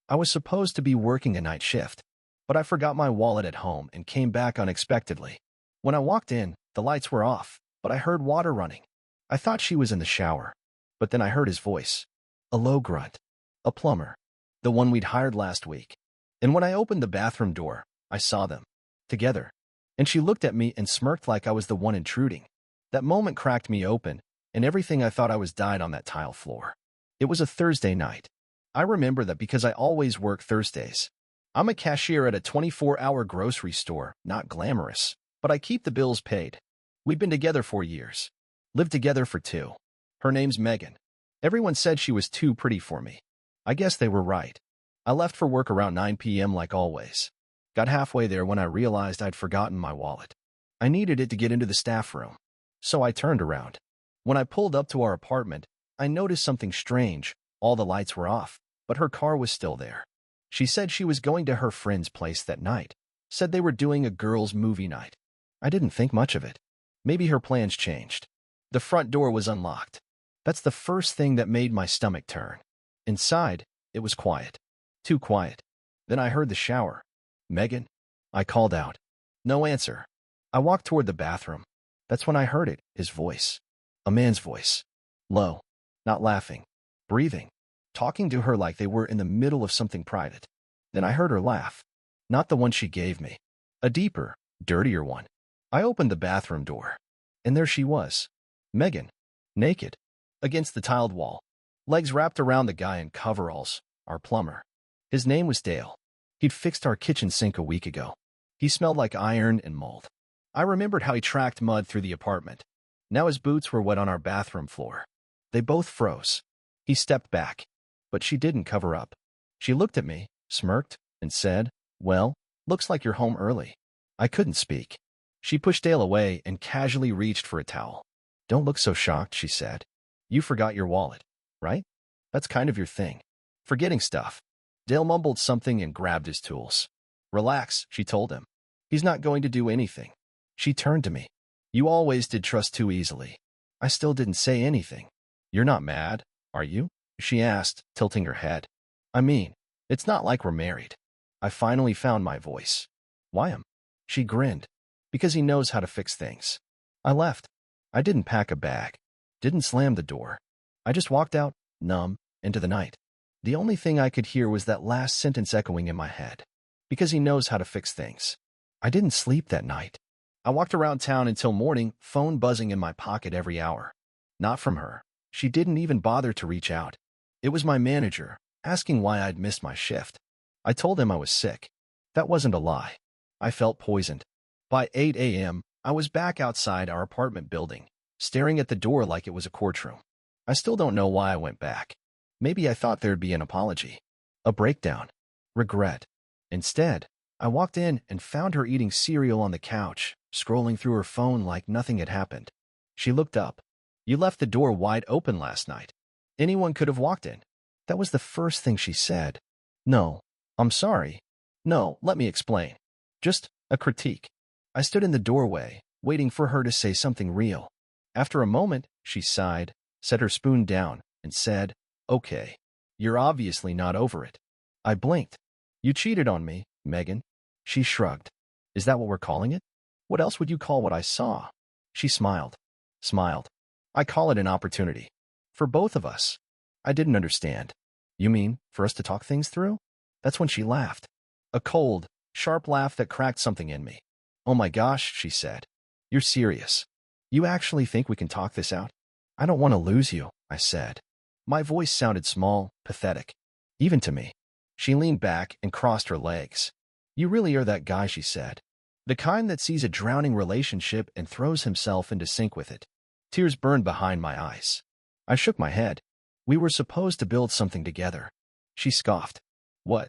I was supposed to be working a night shift, but I forgot my wallet at home and came back unexpectedly. When I walked in, the lights were off, but I heard water running. I thought she was in the shower, but then I heard his voice. A low grunt. A plumber. The one we'd hired last week. And when I opened the bathroom door, I saw them. Together. And she looked at me and smirked like I was the one intruding. That moment cracked me open, and everything I thought I was died on that tile floor. It was a Thursday night. I remember that because I always work Thursdays. I'm a cashier at a 24-hour grocery store, not glamorous, but I keep the bills paid. We've been together 4 years. Lived together for 2. Her name's Megan. Everyone said she was too pretty for me. I guess they were right. I left for work around 9 p.m. like always. Got halfway there when I realized I'd forgotten my wallet. I needed it to get into the staff room. So I turned around. When I pulled up to our apartment, I noticed something strange. All the lights were off, but her car was still there. She said she was going to her friend's place that night. Said they were doing a girls' movie night. I didn't think much of it. Maybe her plans changed. The front door was unlocked. That's the first thing that made my stomach turn. Inside, it was quiet. Too quiet. Then I heard the shower. Megan? I called out. No answer. I walked toward the bathroom. That's when I heard it, his voice. A man's voice. Low. Not laughing. Breathing. Talking to her like they were in the middle of something private. Then I heard her laugh. Not the one she gave me. A deeper, dirtier one. I opened the bathroom door. And there she was. Megan. Naked. Against the tiled wall. Legs wrapped around the guy in coveralls. Our plumber. His name was Dale. He'd fixed our kitchen sink a week ago. He smelled like iron and mold. I remembered how he tracked mud through the apartment. Now his boots were wet on our bathroom floor. They both froze. He stepped back. But she didn't cover up. She looked at me, smirked, and said, Well, looks like you're home early. I couldn't speak. She pushed Dale away and casually reached for a towel. Don't look so shocked, she said. You forgot your wallet, right? That's kind of your thing. Forgetting stuff. Dale mumbled something and grabbed his tools. Relax, she told him. He's not going to do anything. She turned to me. You always did trust too easily. I still didn't say anything. You're not mad, are you? She asked, tilting her head. I mean, it's not like we're married. I finally found my voice. Why am? She grinned. Because he knows how to fix things. I left. I didn't pack a bag. Didn't slam the door. I just walked out, numb, into the night. The only thing I could hear was that last sentence echoing in my head. Because he knows how to fix things. I didn't sleep that night. I walked around town until morning, phone buzzing in my pocket every hour. Not from her. She didn't even bother to reach out. It was my manager, asking why I'd missed my shift. I told him I was sick. That wasn't a lie. I felt poisoned. By 8 a.m., I was back outside our apartment building, staring at the door like it was a courtroom. I still don't know why I went back. Maybe I thought there'd be an apology. A breakdown. Regret. Instead, I walked in and found her eating cereal on the couch, scrolling through her phone like nothing had happened. She looked up. You left the door wide open last night. Anyone could have walked in. That was the first thing she said. No, I'm sorry. No, let me explain. Just a critique. I stood in the doorway, waiting for her to say something real. After a moment, she sighed, set her spoon down, and said, Okay, you're obviously not over it. I blinked. You cheated on me, Megan. She shrugged. Is that what we're calling it? What else would you call what I saw? She smiled. Smiled. I call it an opportunity. For both of us. I didn't understand. You mean, for us to talk things through? That's when she laughed. A cold, sharp laugh that cracked something in me. Oh my gosh, she said. You're serious. You actually think we can talk this out? I don't want to lose you, I said. My voice sounded small, pathetic. Even to me. She leaned back and crossed her legs. You really are that guy, she said. The kind that sees a drowning relationship and throws himself into sync with it. Tears burned behind my eyes. I shook my head. We were supposed to build something together. She scoffed. What?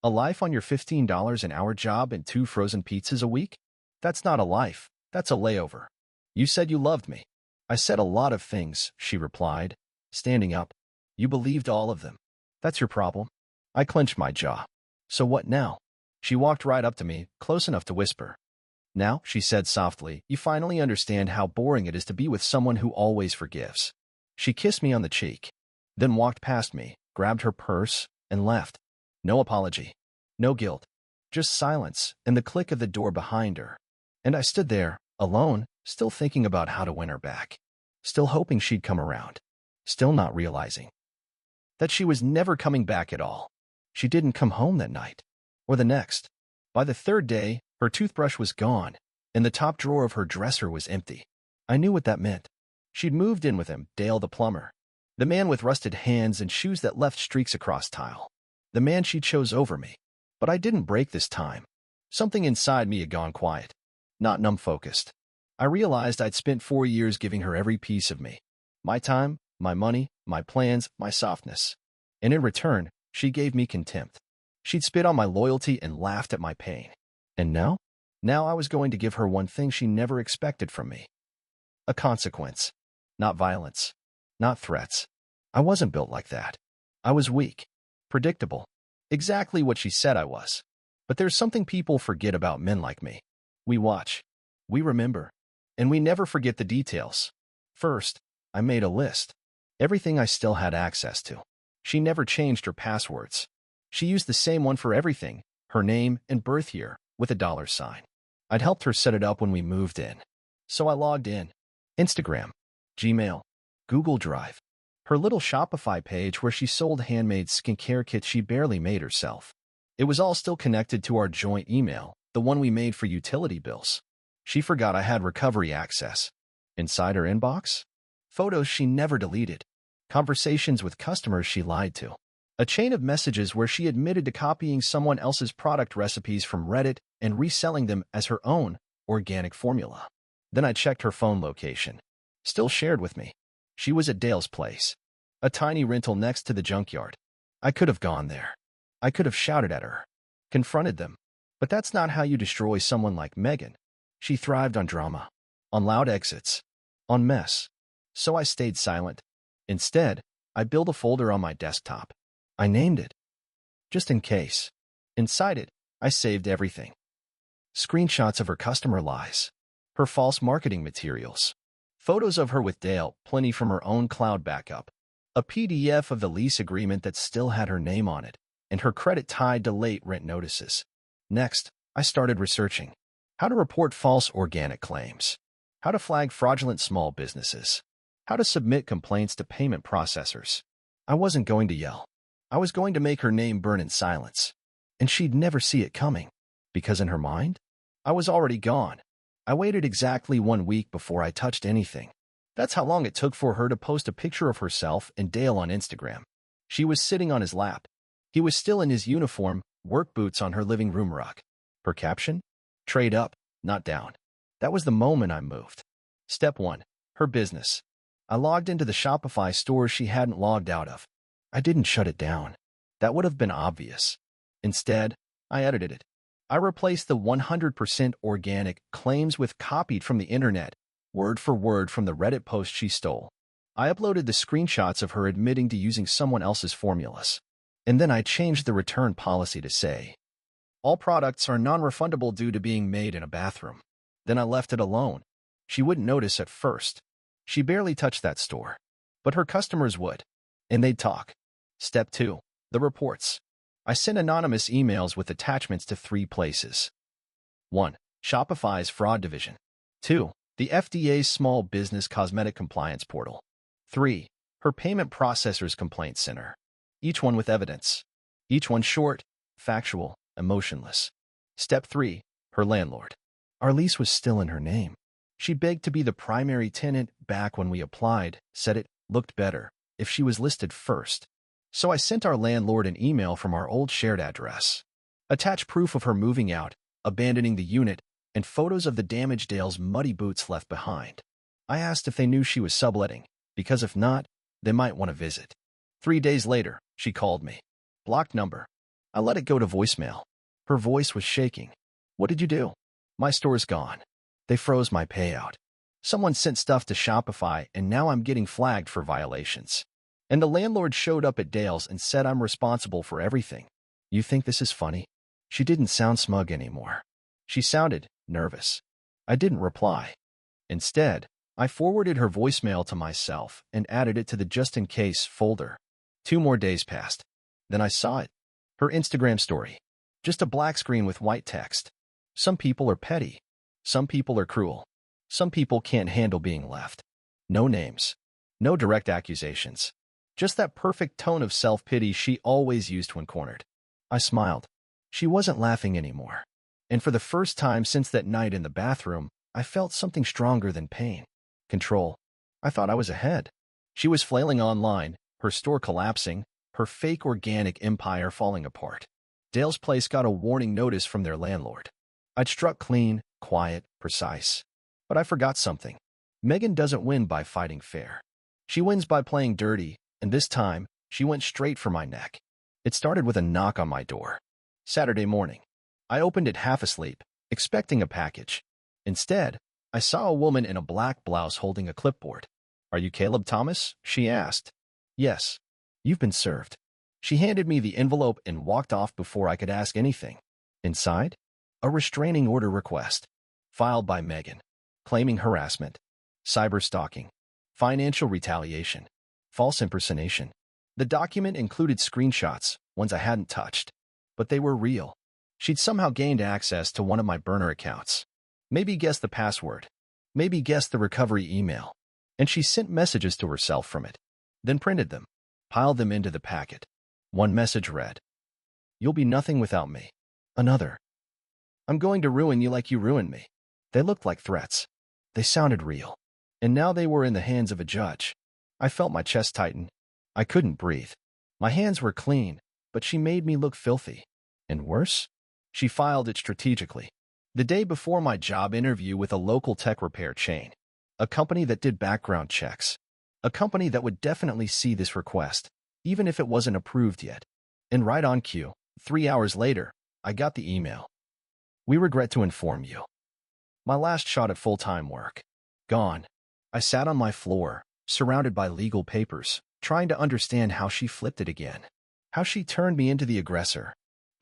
A life on your $15 an hour job and 2 frozen pizzas a week? That's not a life. That's a layover. You said you loved me. I said a lot of things, she replied, standing up. You believed all of them. That's your problem. I clenched my jaw. So what now? She walked right up to me, close enough to whisper. Now, she said softly, you finally understand how boring it is to be with someone who always forgives. She kissed me on the cheek, then walked past me, grabbed her purse, and left. No apology. No guilt. Just silence and the click of the door behind her. And I stood there, alone, still thinking about how to win her back. Still hoping she'd come around. Still not realizing that she was never coming back at all. She didn't come home that night. Or the next. By the third day, her toothbrush was gone, and the top drawer of her dresser was empty. I knew what that meant. She'd moved in with him, Dale the plumber. The man with rusted hands and shoes that left streaks across tile. The man she chose over me. But I didn't break this time. Something inside me had gone quiet. Not numb-focused. I realized I'd spent 4 years giving her every piece of me. My time, my money, my plans, my softness. And in return, she gave me contempt. She'd spit on my loyalty and laughed at my pain. And now? Now I was going to give her one thing she never expected from me. A consequence. Not violence. Not threats. I wasn't built like that. I was weak. Predictable. Exactly what she said I was. But there's something people forget about men like me. We watch. We remember. And we never forget the details. First, I made a list. Everything I still had access to. She never changed her passwords. She used the same one for everything, her name and birth year, with a $sign. I'd helped her set it up when we moved in. So I logged in. Instagram, Gmail, Google Drive. Her little Shopify page where she sold handmade skincare kits she barely made herself. It was all still connected to our joint email, the one we made for utility bills. She forgot I had recovery access. Inside her inbox? Photos she never deleted. Conversations with customers she lied to. A chain of messages where she admitted to copying someone else's product recipes from Reddit and reselling them as her own organic formula. Then I checked her phone location. Still shared with me. She was at Dale's place. A tiny rental next to the junkyard. I could have gone there. I could have shouted at her. Confronted them. But that's not how you destroy someone like Megan. She thrived on drama. On loud exits. On mess. So I stayed silent. Instead, I built a folder on my desktop. I named it. Just in case. Inside it, I saved everything. Screenshots of her customer lies. Her false marketing materials. Photos of her with Dale, plenty from her own cloud backup. A PDF of the lease agreement that still had her name on it, and her credit tied to late rent notices. Next, I started researching. How to report false organic claims. How to flag fraudulent small businesses. How to submit complaints to payment processors. I wasn't going to yell. I was going to make her name burn in silence. And she'd never see it coming. Because in her mind, I was already gone. I waited exactly 1 week before I touched anything. That's how long it took for her to post a picture of herself and Dale on Instagram. She was sitting on his lap. He was still in his uniform, work boots on her living room rug. Her caption? Trade up, not down. That was the moment I moved. Step 1. Her business. I logged into the Shopify store she hadn't logged out of. I didn't shut it down. That would have been obvious. Instead, I edited it. I replaced the 100% organic claims with copied from the internet, word for word from the Reddit post she stole. I uploaded the screenshots of her admitting to using someone else's formulas. And then I changed the return policy to say, all products are non-refundable due to being made in a bathroom. Then I left it alone. She wouldn't notice at first. She barely touched that store. But her customers would. And they'd talk. Step 2. The reports. I sent anonymous emails with attachments to 3 places. 1. Shopify's fraud division. 2. The FDA's Small Business Cosmetic Compliance Portal. 3. Her payment processor's complaint center. Each one with evidence. Each one short, factual, emotionless. Step 3. Her landlord. Our lease was still in her name. She begged to be the primary tenant back when we applied, said it looked better if she was listed first. So I sent our landlord an email from our old shared address. Attached proof of her moving out, abandoning the unit, and photos of the damaged Dale's muddy boots left behind. I asked if they knew she was subletting, because if not, they might want to visit. 3 days later, she called me. Blocked number. I let it go to voicemail. Her voice was shaking. What did you do? My store's gone. They froze my payout. Someone sent stuff to Shopify and now I'm getting flagged for violations. And the landlord showed up at Dale's and said I'm responsible for everything. You think this is funny? She didn't sound smug anymore. She sounded nervous. I didn't reply. Instead, I forwarded her voicemail to myself and added it to the just-in-case folder. 2 more days passed. Then I saw it. Her Instagram story. Just a black screen with white text. Some people are petty. Some people are cruel. Some people can't handle being left. No names. No direct accusations. Just that perfect tone of self-pity she always used when cornered. I smiled. She wasn't laughing anymore. And for the first time since that night in the bathroom, I felt something stronger than pain. Control. I thought I was ahead. She was flailing online, her store collapsing, her fake organic empire falling apart. Dale's place got a warning notice from their landlord. I'd struck clean, quiet, precise. But I forgot something. Megan doesn't win by fighting fair. She wins by playing dirty, and this time, she went straight for my neck. It started with a knock on my door. Saturday morning. I opened it half asleep, expecting a package. Instead, I saw a woman in a black blouse holding a clipboard. "Are you Caleb Thomas?" she asked. "Yes. You've been served." She handed me the envelope and walked off before I could ask anything. Inside? A restraining order request. Filed by Megan. Claiming harassment. Cyberstalking. Financial retaliation. False impersonation. The document included screenshots, ones I hadn't touched. But they were real. She'd somehow gained access to one of my burner accounts. Maybe guessed the password. Maybe guessed the recovery email. And she sent messages to herself from it. Then printed them. Piled them into the packet. One message read, "You'll be nothing without me." Another, "I'm going to ruin you like you ruined me." They looked like threats. They sounded real. And now they were in the hands of a judge. I felt my chest tighten. I couldn't breathe. My hands were clean, but she made me look filthy. And worse? She filed it strategically. The day before my job interview with a local tech repair chain. A company that did background checks. A company that would definitely see this request, even if it wasn't approved yet. And right on cue, 3 hours later, I got the email. "We regret to inform you." My last shot at full-time work. Gone. I sat on my floor, surrounded by legal papers, trying to understand how she flipped it again. How she turned me into the aggressor.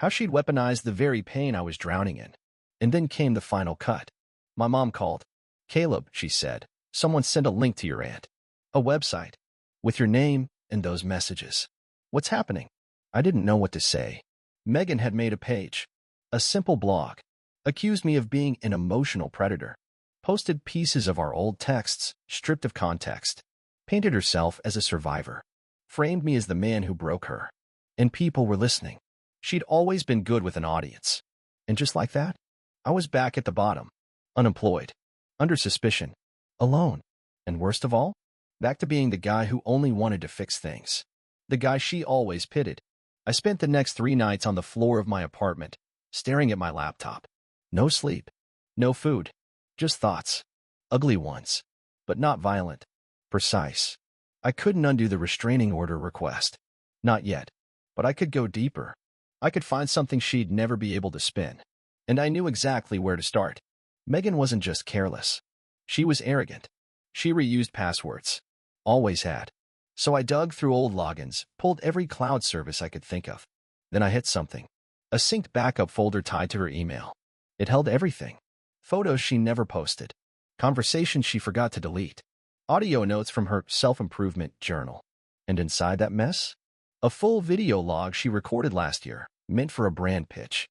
How she'd weaponized the very pain I was drowning in. And then came the final cut. My mom called. "Caleb," she said, "someone sent a link to your aunt. A website. With your name and those messages. What's happening?" I didn't know what to say. Megan had made a page. A simple blog. Accused me of being an emotional predator. Posted pieces of our old texts, stripped of context. Painted herself as a survivor. Framed me as the man who broke her. And people were listening. She'd always been good with an audience. And just like that, I was back at the bottom. Unemployed. Under suspicion. Alone. And worst of all, back to being the guy who only wanted to fix things. The guy she always pitied. I spent the next 3 nights on the floor of my apartment, staring at my laptop. No sleep. No food. Just thoughts. Ugly ones. But not violent. Precise. I couldn't undo the restraining order request. Not yet. But I could go deeper. I could find something she'd never be able to spin. And I knew exactly where to start. Megan wasn't just careless. She was arrogant. She reused passwords. Always had. So I dug through old logins, pulled every cloud service I could think of. Then I hit something. A synced backup folder tied to her email. It held everything. Photos she never posted. Conversations she forgot to delete. Audio notes from her self-improvement journal. And inside that mess? A full video log she recorded last year, meant for a brand pitch.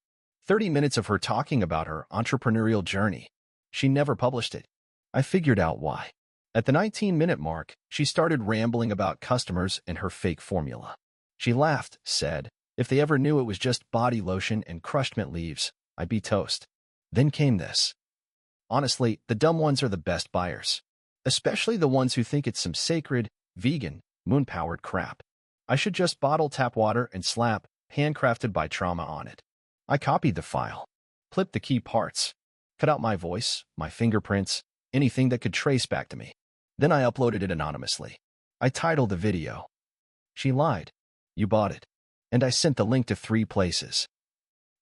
30 minutes of her talking about her entrepreneurial journey. She never published it. I figured out why. At the 19-minute mark, she started rambling about customers and her fake formula. She laughed, said, "If they ever knew it was just body lotion and crushed mint leaves, I'd be toast." Then came this. Honestly, the dumb ones are the best buyers. Especially the ones who think it's some sacred, vegan, moon-powered crap. I should just bottle tap water and slap "handcrafted by trauma" on it. I copied the file. Clipped the key parts. Cut out my voice, my fingerprints, anything that could trace back to me. Then I uploaded it anonymously. I titled the video, "She Lied. You Bought It." And I sent the link to 3 places.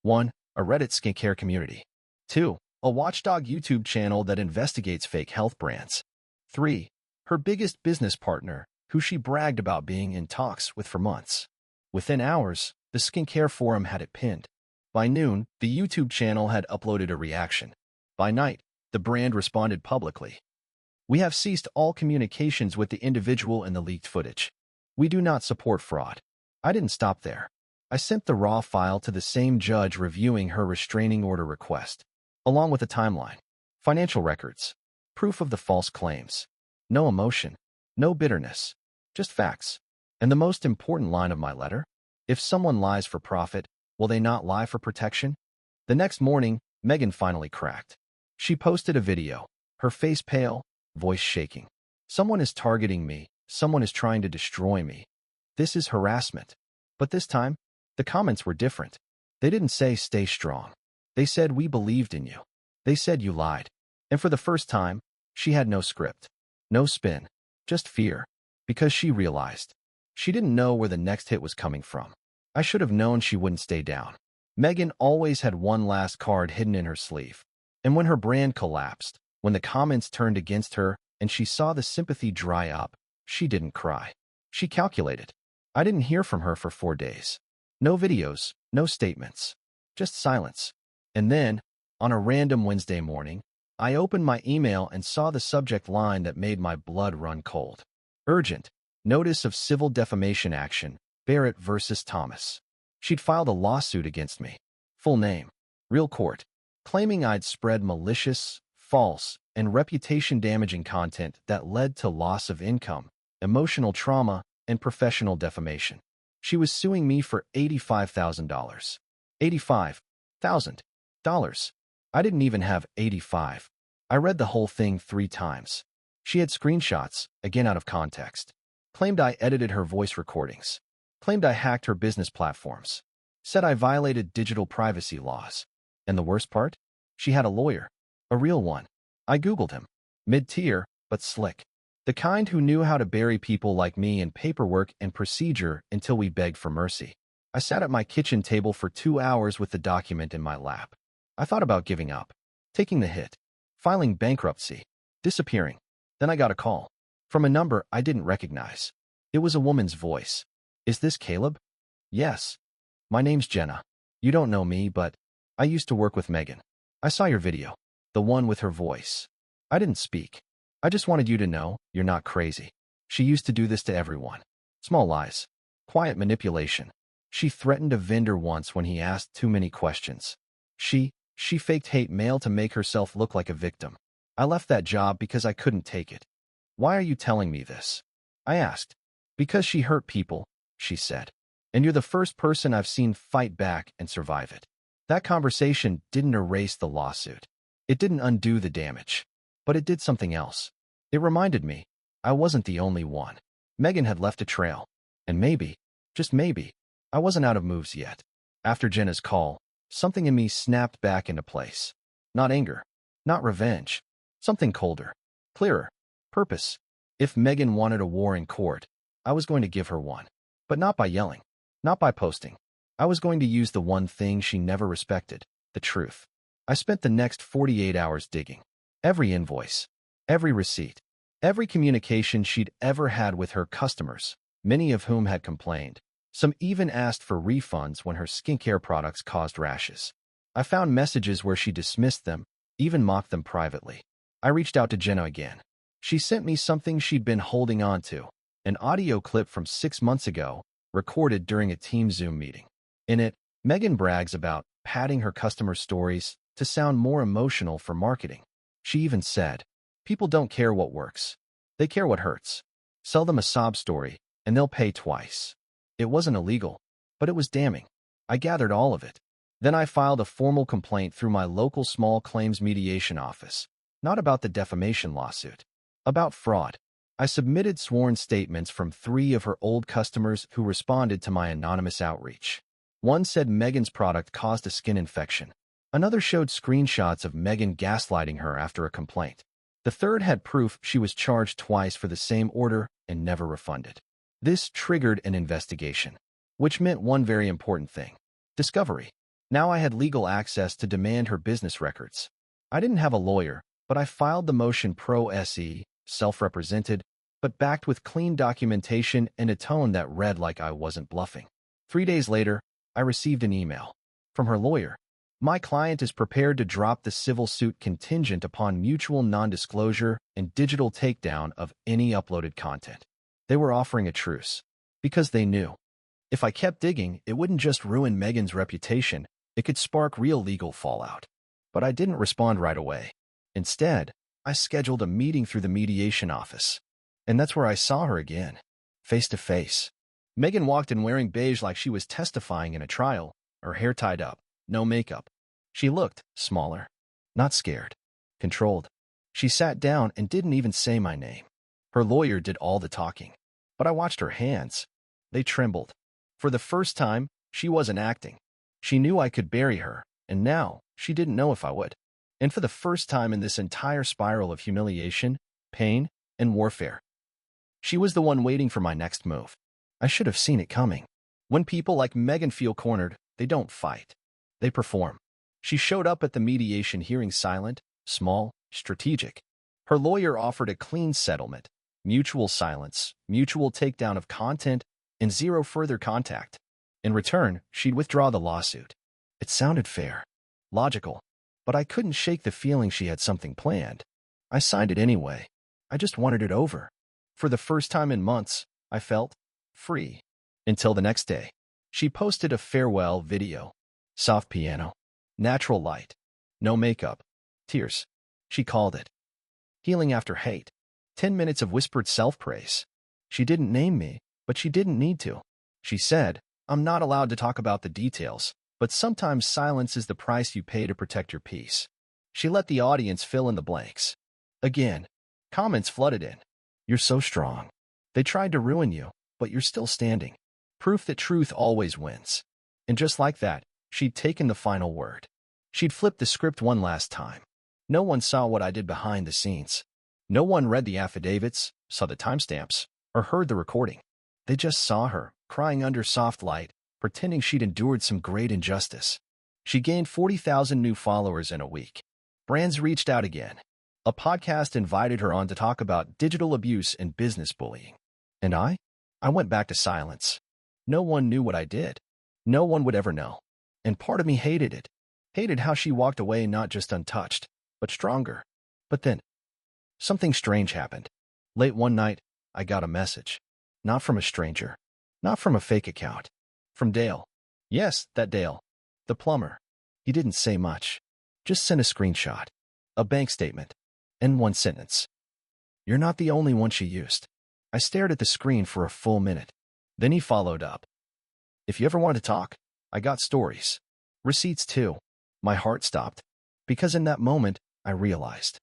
1. A Reddit skincare community. 2. A watchdog YouTube channel that investigates fake health brands. 3. Her biggest business partner, who she bragged about being in talks with for months. Within hours, the skincare forum had it pinned. By noon, the YouTube channel had uploaded a reaction. By night, the brand responded publicly. "We have ceased all communications with the individual in the leaked footage. We do not support fraud." I didn't stop there. I sent the raw file to the same judge reviewing her restraining order request, along with a timeline, financial records, proof of the false claims. No emotion, no bitterness, just facts. And the most important line of my letter? If someone lies for profit, will they not lie for protection? The next morning, Megan finally cracked. She posted a video, her face pale, voice shaking. Someone is targeting me. Someone is trying to destroy me. This is harassment. But this time, the comments were different. They didn't say stay strong. They said we believed in you. They said you lied. And for the first time, she had no script, no spin, just fear. Because she realized. She didn't know where the next hit was coming from. I should have known she wouldn't stay down. Megan always had one last card hidden in her sleeve. And when her brand collapsed, when the comments turned against her and she saw the sympathy dry up, she didn't cry. She calculated. I didn't hear from her for 4 days. No videos, no statements, just silence. And then, on a random Wednesday morning, I opened my email and saw the subject line that made my blood run cold. Urgent. Notice of civil defamation action, Barrett versus Thomas. She'd filed a lawsuit against me. Full name. Real court. Claiming I'd spread malicious, false, and reputation-damaging content that led to loss of income, emotional trauma, and professional defamation. She was suing me for $85,000. $85,000. I didn't even have 85. I read the whole thing 3 times. She had screenshots, again out of context. Claimed I edited her voice recordings. Claimed I hacked her business platforms. Said I violated digital privacy laws. And the worst part? She had a lawyer. A real one. I Googled him. Mid-tier, but slick. The kind who knew how to bury people like me in paperwork and procedure until we begged for mercy. I sat at my kitchen table for 2 hours with the document in my lap. I thought about giving up, taking the hit, filing bankruptcy, disappearing. Then I got a call. From a number I didn't recognize. It was a woman's voice. Is this Caleb? Yes. My name's Jenna. You don't know me, but I used to work with Megan. I saw your video. The one with her voice. I didn't speak. I just wanted you to know you're not crazy. She used to do this to everyone. Small lies. Quiet manipulation. She threatened a vendor once when he asked too many questions. She faked hate mail to make herself look like a victim. I left that job because I couldn't take it. Why are you telling me this? I asked. Because she hurt people, she said. And you're the first person I've seen fight back and survive it. That conversation didn't erase the lawsuit. It didn't undo the damage. But it did something else. It reminded me I wasn't the only one. Megan had left a trail. And maybe, just maybe, I wasn't out of moves yet. After Jenna's call, something in me snapped back into place. Not anger. Not revenge. Something colder. Clearer. Purpose. If Megan wanted a war in court, I was going to give her one. But not by yelling. Not by posting. I was going to use the one thing she never respected, the truth. I spent the next 48 hours digging. Every invoice. Every receipt. Every communication she'd ever had with her customers, many of whom had complained. Some even asked for refunds when her skincare products caused rashes. I found messages where she dismissed them, even mocked them privately. I reached out to Jenna again. She sent me something she'd been holding on to, an audio clip from 6 months ago, recorded during a team Zoom meeting. In it, Megan brags about padding her customer stories to sound more emotional for marketing. She even said, people don't care what works. They care what hurts. Sell them a sob story, and they'll pay twice. It wasn't illegal, but it was damning. I gathered all of it. Then I filed a formal complaint through my local small claims mediation office, not about the defamation lawsuit, about fraud. I submitted sworn statements from 3 of her old customers who responded to my anonymous outreach. One said Megan's product caused a skin infection. Another showed screenshots of Megan gaslighting her after a complaint. The third had proof she was charged twice for the same order and never refunded. This triggered an investigation, which meant one very important thing: discovery. Now I had legal access to demand her business records. I didn't have a lawyer, but I filed the motion pro se, self-represented, but backed with clean documentation and a tone that read like I wasn't bluffing. 3 days later, I received an email from her lawyer. My client is prepared to drop the civil suit contingent upon mutual non-disclosure and digital takedown of any uploaded content. They were offering a truce because they knew If I kept digging, it wouldn't just ruin Megan's reputation, it could spark real legal fallout. But I didn't respond right away. Instead, I scheduled a meeting through the mediation office. And that's where I saw her again, face to face. Megan walked in wearing beige like she was testifying in a trial, her hair tied up, no makeup. She looked smaller, not scared, controlled. She sat down and didn't even say my name. Her lawyer did all the talking. But I watched her hands. They trembled. For the first time, she wasn't acting. She knew I could bury her, and now she didn't know if I would. And for the first time in this entire spiral of humiliation, pain, and warfare, she was the one waiting for my next move. I should have seen it coming. When people like Megan feel cornered, they don't fight. They perform. She showed up at the mediation hearing silent, small, strategic. Her lawyer offered a clean settlement, mutual silence, mutual takedown of content, and zero further contact. In return, she'd withdraw the lawsuit. It sounded fair, logical, but I couldn't shake the feeling she had something planned. I signed it anyway. I just wanted it over. For the first time in months, I felt free. Until the next day. She posted a farewell video. Soft piano. Natural light. No makeup. Tears. She called it healing after hate. 10 minutes of whispered self-praise. She didn't name me, but she didn't need to. She said, I'm not allowed to talk about the details, but sometimes silence is the price you pay to protect your peace. She let the audience fill in the blanks. Again, comments flooded in. You're so strong. They tried to ruin you, but you're still standing. Proof that truth always wins. And just like that, she'd taken the final word. She'd flipped the script one last time. No one saw what I did behind the scenes. No one read the affidavits, saw the timestamps, or heard the recording. They just saw her, crying under soft light, pretending she'd endured some great injustice. She gained 40,000 new followers in a week. Brands reached out again. A podcast invited her on to talk about digital abuse and business bullying. And I went back to silence. No one knew what I did. No one would ever know. And part of me hated it. Hated how she walked away not just untouched, but stronger. But then, something strange happened. Late one night, I got a message. Not from a stranger. Not from a fake account. From Dale. Yes, that Dale. The plumber. He didn't say much. Just sent a screenshot. A bank statement. And one sentence. You're not the only one she used. I stared at the screen for a full minute. Then he followed up. If you ever want to talk, I got stories. Receipts too. My heart stopped. Because in that moment, I realized.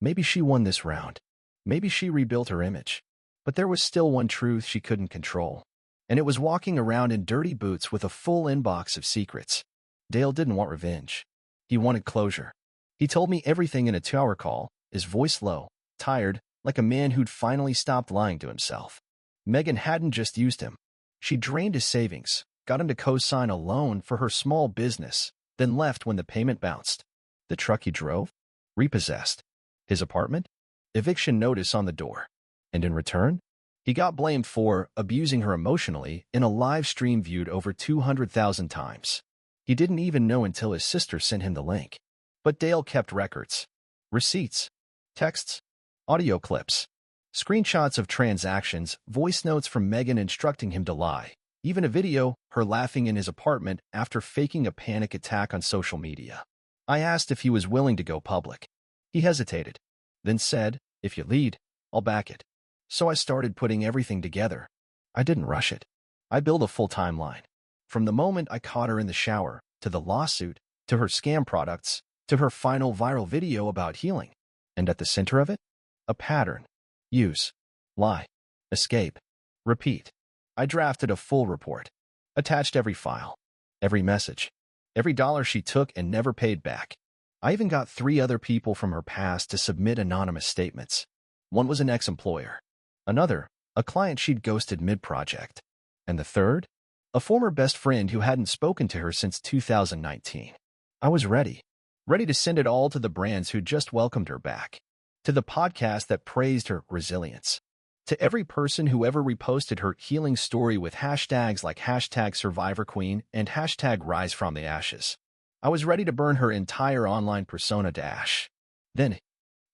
Maybe she won this round. Maybe she rebuilt her image. But there was still one truth she couldn't control. And it was walking around in dirty boots with a full inbox of secrets. Dale didn't want revenge. He wanted closure. He told me everything in a 2-hour call, his voice low, tired, like a man who'd finally stopped lying to himself. Megan hadn't just used him. She drained his savings, got him to co-sign a loan for her small business, then left when the payment bounced. The truck he drove? Repossessed. His apartment? Eviction notice on the door. And in return, he got blamed for abusing her emotionally in a live stream viewed over 200,000 times. He didn't even know until his sister sent him the link. But Dale kept records. Receipts. Texts. Audio clips. Screenshots of transactions, voice notes from Megan instructing him to lie. Even a video, her laughing in his apartment after faking a panic attack on social media. I asked if he was willing to go public. He hesitated, then said, if you lead, I'll back it. So I started putting everything together. I didn't rush it. I built a full timeline. From the moment I caught her in the shower, to the lawsuit, to her scam products, to her final viral video about healing. And at the center of it, a pattern. Use. Lie. Escape. Repeat. I drafted a full report. Attached every file. Every message. Every dollar she took and never paid back. I even got 3 other people from her past to submit anonymous statements. One was an ex-employer. Another, a client she'd ghosted mid-project. And the third, a former best friend who hadn't spoken to her since 2019. I was ready. Ready to send it all to the brands who just welcomed her back. To the podcast that praised her resilience. To every person who ever reposted her healing story with hashtags like #SurvivorQueen and #RiseFromTheAshes. I was ready to burn her entire online persona to ash. Then,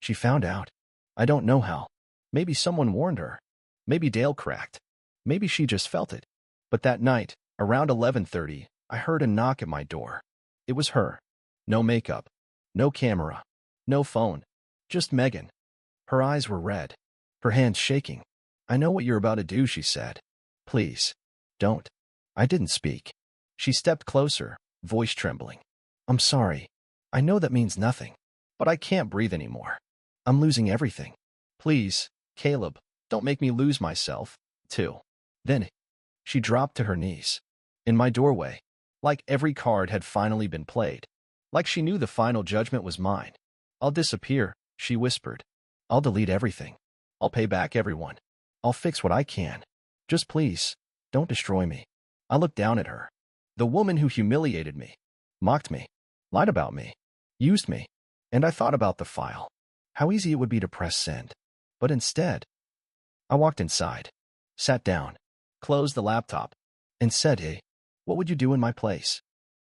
she found out. I don't know how. Maybe someone warned her. Maybe Dale cracked. Maybe she just felt it. But that night, around 11:30, I heard a knock at my door. It was her. No makeup, no camera, no phone, just Megan. Her eyes were red, her hands shaking. "I know what you're about to do," she said. "Please, don't." I didn't speak. She stepped closer, voice trembling. "I'm sorry. I know that means nothing, but I can't breathe anymore. I'm losing everything. Please, Caleb, don't make me lose myself, too." Then she dropped to her knees. In my doorway, like every card had finally been played. Like she knew the final judgment was mine. "I'll disappear," she whispered. "I'll delete everything. I'll pay back everyone. I'll fix what I can. Just please, don't destroy me." I looked down at her. The woman who humiliated me, mocked me, lied about me, used me. And I thought about the file. How easy it would be to press send. But instead, I walked inside, sat down, closed the laptop, and said, "Hey, what would you do in my place?"